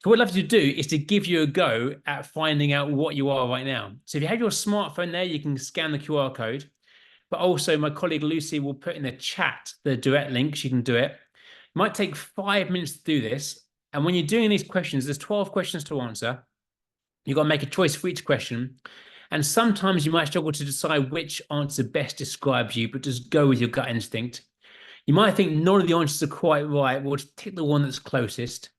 So what I'd love you to do is to give you a go at finding out what you are right now. So if you have your smartphone there, you can scan the QR code. But also my colleague Lucy will put in the chat the direct links. You can do it. It might take 5 minutes to do this. And when you're doing these questions, there's 12 questions to answer. You've got to make a choice for each question. And sometimes you might struggle to decide which answer best describes you, but just go with your gut instinct. You might think none of the answers are quite right. Well, just take the one that's closest.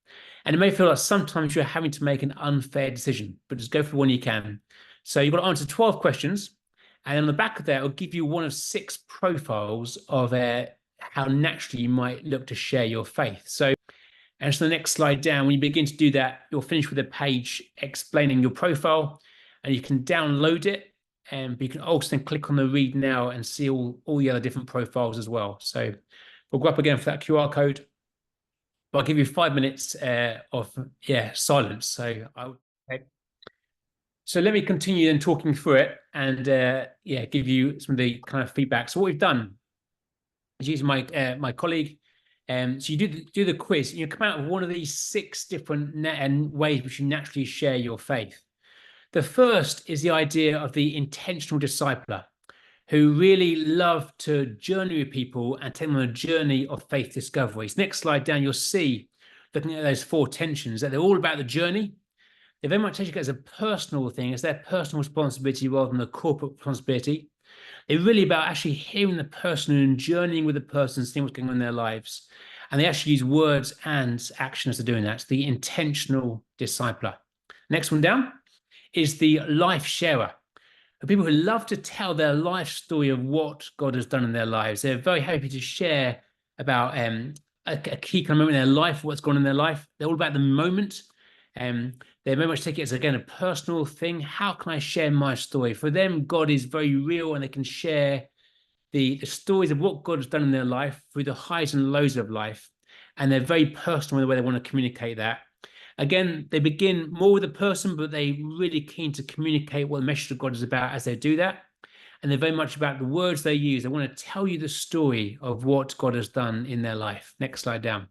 And it may feel like sometimes you're having to make an unfair decision, but just go for the one you can. So you've got to answer 12 questions. And on the back of that, it'll give you one of 6 profiles of how naturally you might look to share your faith. And so the next slide down, when you begin to do that, you'll finish with a page explaining your profile, and you can download it. But you can also then click on the read now and see all the other different profiles as well. So we'll go up again for that QR code. But I'll give you 5 minutes of silence. So let me continue then talking through it and give you some of the kind of feedback. So what we've done is using my colleague. So you do the quiz, and you come out of one of these 6 different ways which you naturally share your faith. The first is the idea of the intentional discipler, who really love to journey with people and take them on a journey of faith discovery. So next slide down, you'll see, looking at those 4 tensions, that they're all about the journey. They very much take it as a personal thing, as their personal responsibility rather than a corporate responsibility. They're really about actually hearing the person and journeying with the person, seeing what's going on in their lives. And they actually use words and actions to doing that. It's the intentional discipler. Next one down is the life sharer. The people who love to tell their life story of what God has done in their lives. They're very happy to share about a key kind of moment in their life, what's gone on in their life. They're all about the moment. They very much take it as, again, a personal thing. How can I share my story? For them, God is very real, and they can share the stories of what God has done in their life through the highs and lows of life. And they're very personal in the way they want to communicate that. Again, they begin more with the person, but they're really keen to communicate what the message of God is about as they do that. And they're very much about the words they use. They want to tell you the story of what God has done in their life. Next slide down.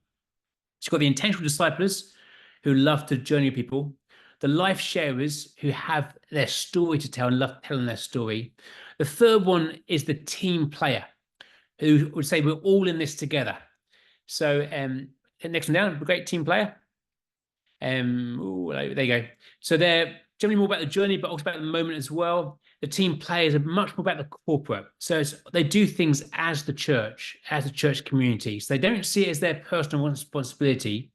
So you've got the intentional disciples who love to journey with people, the life sharers who have their story to tell and love telling their story. The third one is the team player, who would say we're all in this together. So next one down, a great team player. There you go. So they're generally more about the journey, but also about the moment as well. The team players are much more about the corporate. So they do things as the church community. So they don't see it as their personal responsibility.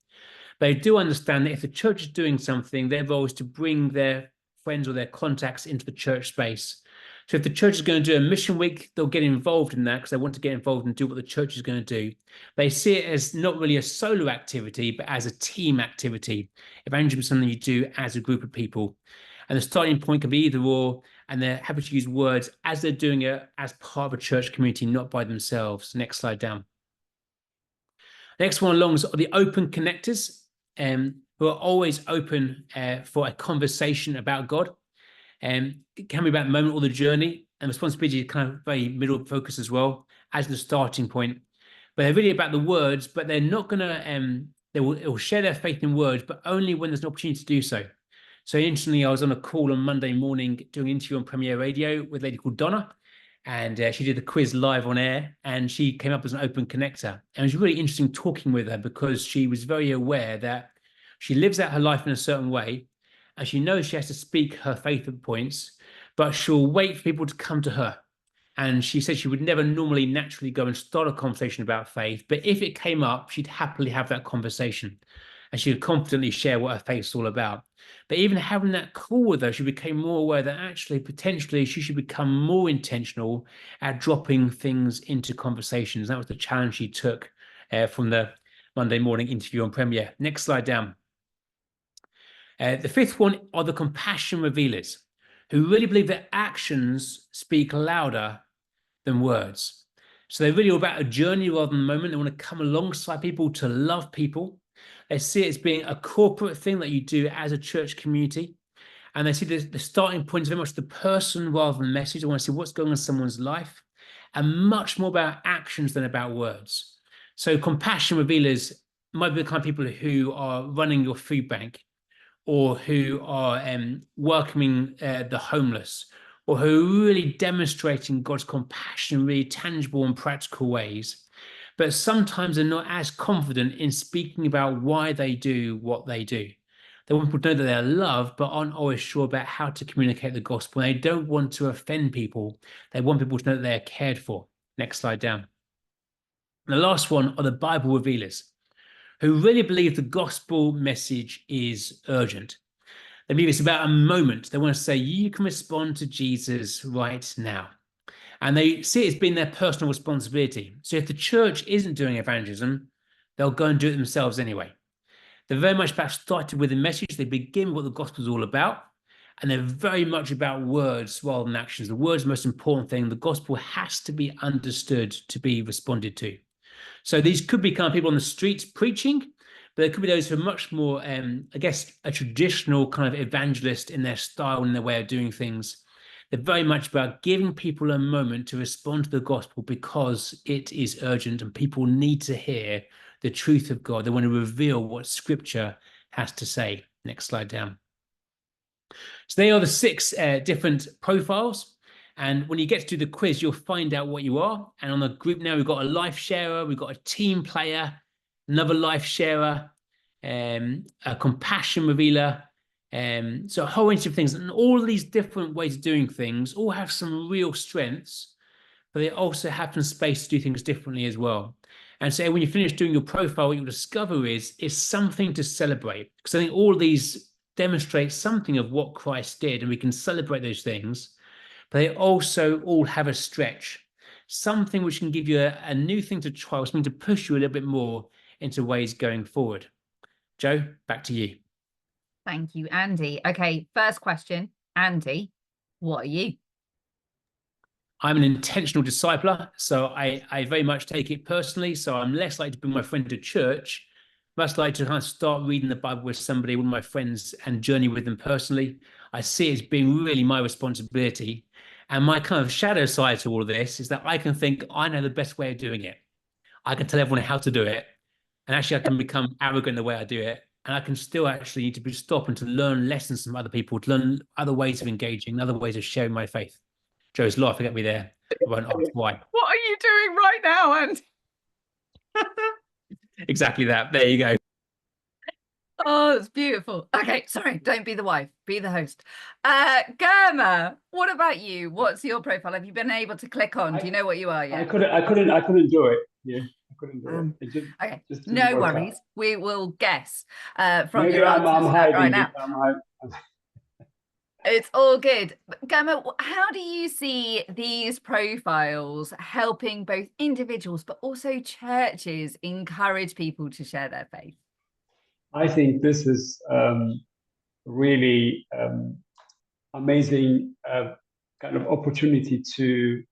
They do understand that if the church is doing something, their role is to bring their friends or their contacts into the church space. So if the church is going to do a mission week, they'll get involved in that because they want to get involved and do what the church is going to do. They see it as not really a solo activity, but as a team activity. Evangelism is something you do as a group of people. And the starting point can be either or, and they're happy to use words as they're doing it as part of a church community, not by themselves. Next slide down. Next one along is the open connectors, who are always open for a conversation about God. It can be about the moment or the journey, and responsibility is kind of very middle focus as well as the starting point. But they're really about the words, but they're not going to, they will share their faith in words, but only when there's an opportunity to do so. So interestingly, I was on a call on Monday morning doing an interview on Premier Radio with a lady called Donna, and she did the quiz live on air, and she came up as an open connector. And it was really interesting talking with her because she was very aware that she lives out her life in a certain way, and she knows she has to speak her faith points, but she'll wait for people to come to her. And she said she would never normally naturally go and start a conversation about faith, but if it came up, she'd happily have that conversation, and she would confidently share what her faith's all about. But even having that call with her, she became more aware that actually, potentially, she should become more intentional at dropping things into conversations. That was the challenge she took from the Monday morning interview on Premier. Next slide down. The fifth one are the compassion revealers, who really believe that actions speak louder than words. So they're really all about a journey rather than a moment. They want to come alongside people to love people. They see it as being a corporate thing that you do as a church community. And they see the starting point is very much the person rather than the message. They want to see what's going on in someone's life, and much more about actions than about words. So compassion revealers might be the kind of people who are running your food bank, or who are welcoming the homeless, or who are really demonstrating God's compassion in really tangible and practical ways, but sometimes they're not as confident in speaking about why they do what they do. They want people to know that they're loved, but aren't always sure about how to communicate the gospel. They don't want to offend people. They want people to know that they're cared for. Next slide down. The last one are the Bible revealers, who really believe the gospel message is urgent. They believe it's about a moment. They want to say, you can respond to Jesus right now. And they see it as being their personal responsibility. So if the church isn't doing evangelism, they'll go and do it themselves anyway. They're very much about starting with a message. They begin with what the gospel is all about. And they're very much about words rather than actions. The word's the most important thing. The gospel has to be understood to be responded to. So these could be kind of people on the streets preaching, but there could be those who are much more, I guess, a traditional kind of evangelist in their style and their way of doing things. They're very much about giving people a moment to respond to the gospel because it is urgent and people need to hear the truth of God. They want to reveal what Scripture has to say. Next slide down. So they are the 6 different profiles. And when you get to do the quiz, you'll find out what you are. And on the group now, we've got a life sharer, we've got a team player, another life sharer, a compassion revealer. So a whole bunch of things. And all of these different ways of doing things all have some real strengths, but they also have some space to do things differently as well. And so when you finish doing your profile, what you'll discover is something to celebrate. Because I think all of these demonstrate something of what Christ did, and we can celebrate those things. But they also all have a stretch, something which can give you a new thing to try, something to push you a little bit more into ways going forward. Joe, back to you. Thank you, Andy. Okay, first question. Andy, what are you? I'm an intentional discipler, so I very much take it personally. So I'm less likely to bring my friend to church, much like to kind of start reading the Bible with somebody, one of my friends, and journey with them personally. I see it as being really my responsibility. And my kind of shadow side to all of this is that I can think I know the best way of doing it. I can tell everyone how to do it. And actually, I can become arrogant in the way I do it. And I can still actually need to stop and to learn lessons from other people, to learn other ways of engaging, other ways of sharing my faith. Joe's laughing at me there. I won't ask why. What are you doing right now, Andy? Exactly that. There you go. Oh, it's beautiful. Okay, sorry, don't be the wife, be the host. Germa, what about you? What's your profile? Have you been able to click on? Do you know what you are yet? I couldn't do it. Yeah, I couldn't do it. Okay, just no worries. Out. We will guess from Maybe your answers right now. It's all good. Germa, how do you see these profiles helping both individuals but also churches encourage people to share their faith? I think this is really amazing kind of opportunity to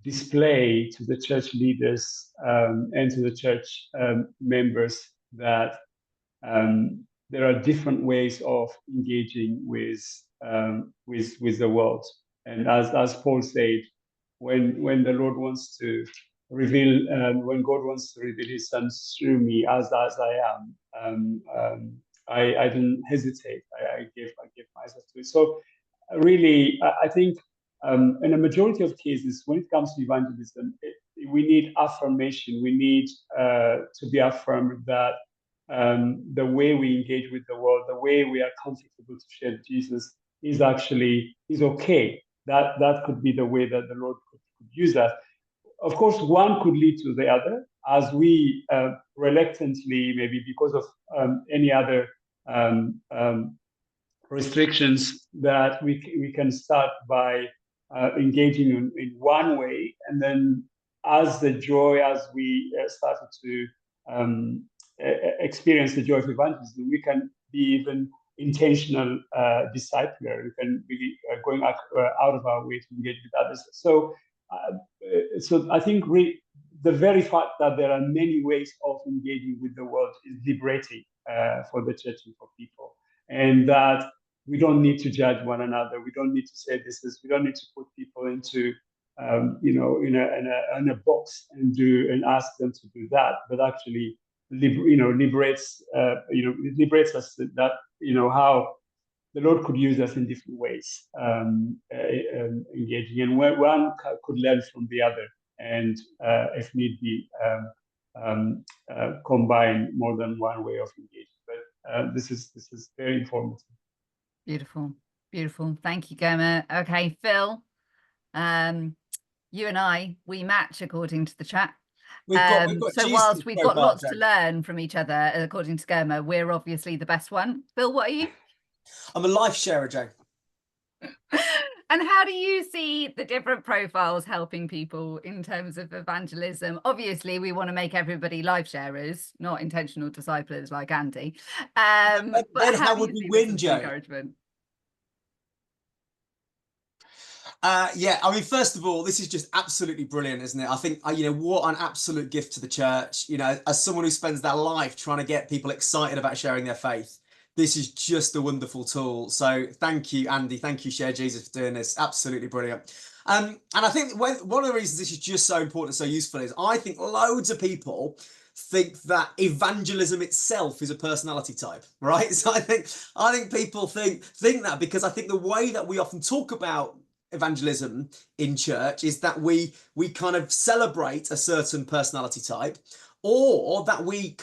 display to the church leaders and to the church members that there are different ways of engaging with the world. And as Paul said, when the Lord wants to reveal, when God wants to reveal His Son through me as I am, I didn't hesitate. I gave myself to it. So really, I think in a majority of cases, when it comes to evangelism, we need affirmation. We need to be affirmed that the way we engage with the world, the way we are comfortable to share Jesus is okay. That could be the way that the Lord could use that. Of course, one could lead to the other, as we reluctantly, maybe because of any other restrictions, that we can start by engaging in one way, and then as we started to experience the joy of evangelism, we can be even intentional discipler. We can be going out of our way to engage with others. So I think the very fact that there are many ways of engaging with the world is liberating for the church and for people, and that we don't need to judge one another. We don't need to say we don't need to put people into in a box and ask them to do that, but liberates us, that how the Lord could use us in different ways, engaging, and one could learn from the other, and if need be, combine more than one way of engaging. But this is very informative. Beautiful, beautiful. Thank you, Goma. Okay, Phil, you and I, we match according to the chat. We've got so whilst we've got lots to learn from each other, according to Goma, we're obviously the best one. Phil, what are you? I'm a life sharer, Jane. And how do you see the different profiles helping people in terms of evangelism? Obviously, we want to make everybody life sharers, not intentional disciples like Andy. But then how would we win, Joe? Encouragement? Yeah, I mean, first of all, this is just absolutely brilliant, isn't it? I think, you know, what an absolute gift to the church. You know, as someone who spends their life trying to get people excited about sharing their faith, this is just a wonderful tool. So thank you, Andy. Thank you, Share Jesus, for doing this. Absolutely brilliant. And I think one of the reasons this is just so important and so useful is I think loads of people think that evangelism itself is a personality type, right? So I think people think that, because I think the way that we often talk about evangelism in church is that we kind of celebrate a certain personality type, or that we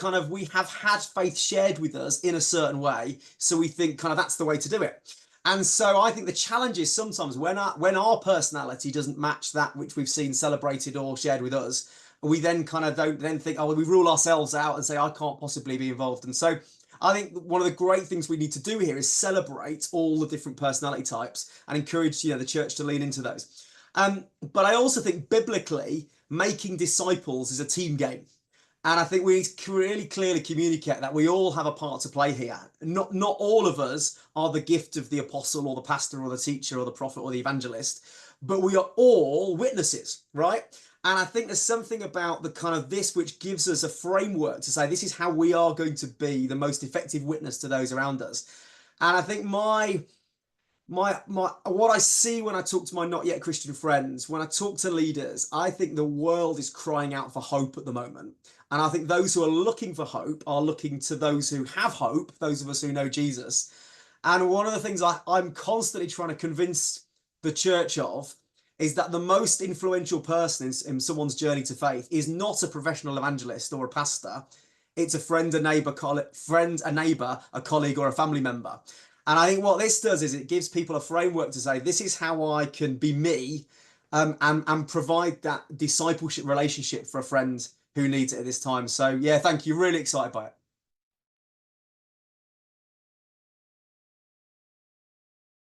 have had faith shared with us in a certain way, so we think kind of that's the way to do it. And so I think the challenge is sometimes when our personality doesn't match that which we've seen celebrated or shared with us, we then kind of don't then think, oh, we rule ourselves out and say, I can't possibly be involved. And so I think one of the great things we need to do here is celebrate all the different personality types and encourage, you know, the church to lean into those. But I also think biblically, making disciples is a team game. And I think we need to really clearly communicate that we all have a part to play here. Not all of us are the gift of the apostle or the pastor or the teacher or the prophet or the evangelist, but we are all witnesses, right? And I think there's something about the kind of this which gives us a framework to say this is how we are going to be the most effective witness to those around us. And I think what I see when I talk to my not yet Christian friends, when I talk to leaders, I think the world is crying out for hope at the moment. And I think those who are looking for hope are looking to those who have hope, those of us who know Jesus. And one of the things I'm constantly trying to convince the church of is that the most influential person in someone's journey to faith is not a professional evangelist or a pastor. It's a friend, a neighbor, a colleague, or a family member. And I think what this does is it gives people a framework to say, this is how I can be me, and provide that discipleship relationship for a friend who needs it at this time. So yeah, thank you. Really excited by it.